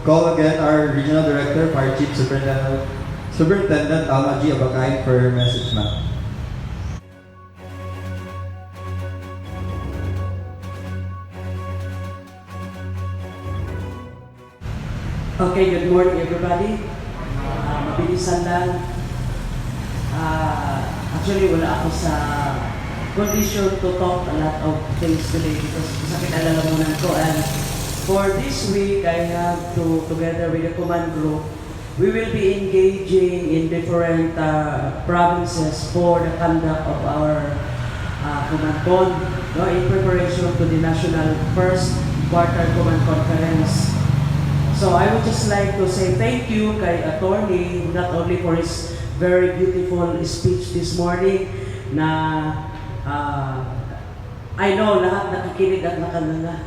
call again our Regional Director, Fire Chief Superintendent Alma G. Abakain for her message, ma'am. Okay, good morning everybody. Mabilisan lang. Actually, wala ako sa condition to talk a lot of things today because sakit alalamunan ko. And for this week, I have to, together with the command group, we will be engaging in different provinces for the conduct of our command con, no, in preparation to the national first quarter command conference. So I would just like to say thank you kay Attorney, not only for his very beautiful speech this morning na I know lahat nakikinig at nakanganga.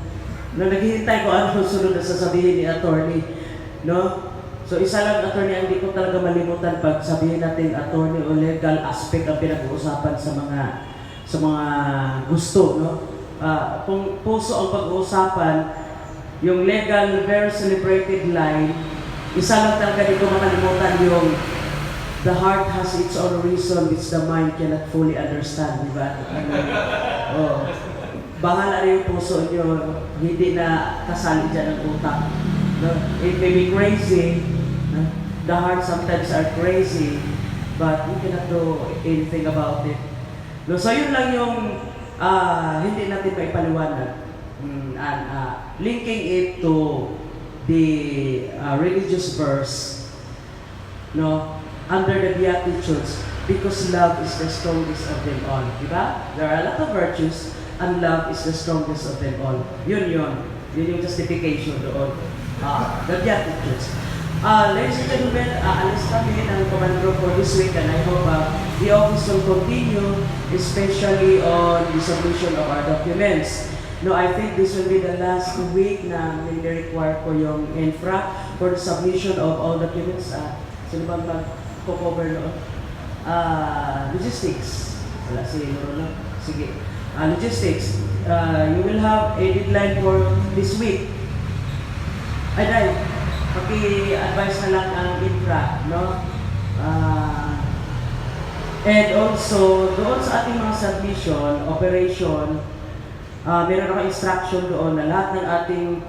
No, naghihintay ko ano sunod na sasabihin ni Attorney. No? So isa lang, Attorney, ang hindi ko talaga malimutan pag sabihin natin Attorney o legal aspect ang pinag-uusapan sa mga gusto. No? Kung puso ang pag-uusapan, yung legal, very celebrated line, isa lang talaga di ko makalimutan yung the heart has its own reason which the mind cannot fully understand, di ba? Oh. Bahala rin yung puso nyo, hindi na kasali dyan ang utak. No? It may be crazy, the heart sometimes are crazy, but you cannot do anything about it. No? So yun lang yung hindi natin maipaliwanag. Linking it to the religious verse, no, under the Beatitudes, because love is the strongest of them all. Diba? There are a lot of virtues, and love is the strongest of them all. Yun yung justification doon. The Beatitudes. Ladies and gentlemen, alis kami ng command group for this week, and I hope the office will continue, especially on the submission of our documents. No, I think this will be the last week na may require ko yung infra for the submission of all documents. Sino bang mag-cover noon? Logistics. Wala si Lolo. Sige. Logistics. You will have a deadline for this week. Ay, dahil, paki-advise na lang ang infra, no? And also, doon sa ating mga submission, operation, meron ako instruction doon na lahat ng ating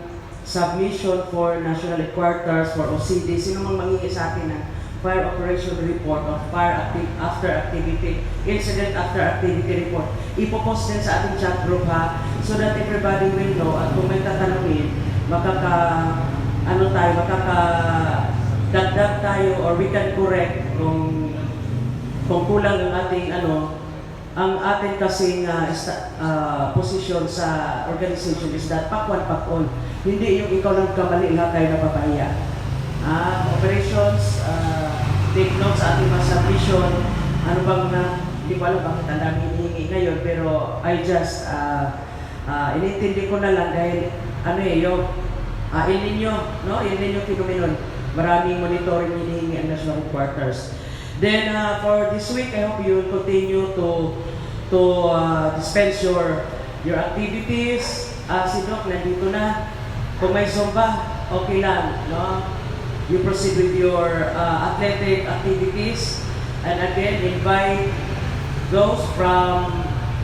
submission for national headquarters, for OCD, sino mang mangingi sa atin ng fire operation report or fire after activity, incident after activity report, ipopost din sa ating chat group ha, so that everybody will know at kung may tatanungin, makakadagdag tayo or we can correct kung kulang ang ating ang atin kasing posisyon sa organization is that pakwan pakon. Hindi yung ikaw lang kamali lahat tayo napapahiya. Operations, take notes sa ating mga submission. Ano bang hindi ko alam bakit ang dami hinihingi ngayon, pero I just inintindi ko na lang dahil yung El Nino, no? El Nino phenomenon. Maraming monitoring hinihingi ang national headquarters. Then for this week, I hope you will continue to dispense your activities. Si Doc, nandito na. Kung may Zumba, okay lang, no? You proceed with your athletic activities. And again, invite those from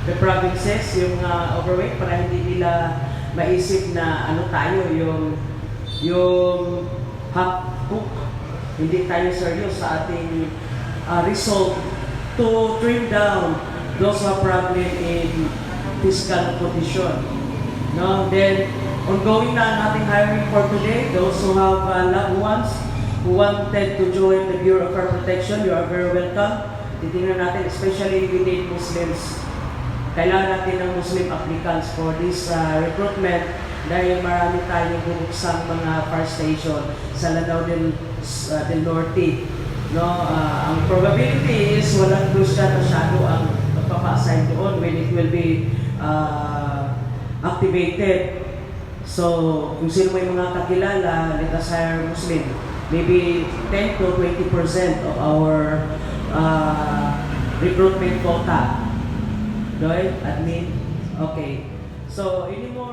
the provinces, yung overweight, para hindi nila maisip na tayo, yung half cook. Hindi tayo serious sa ating result to trim down those who have problem in fiscal condition. No? Then, ongoing na ang ating hiring for today. Those who have loved ones who wanted to join the Bureau of Fire Protection, you are very welcome. Titingnan natin, especially we need Muslims. Kailangan natin ng Muslim applicants for this recruitment dahil marami tayong bubuksang mga fire station sa Lanao del Norte. No, ang probability is walang Kristyan masyado ang magpapa-assign doon when it will be activated. So, kung sino may mga kakilala, let us hire Muslim. Maybe 10 to 20% of our recruitment quota. Right? Admin? Okay. So, any more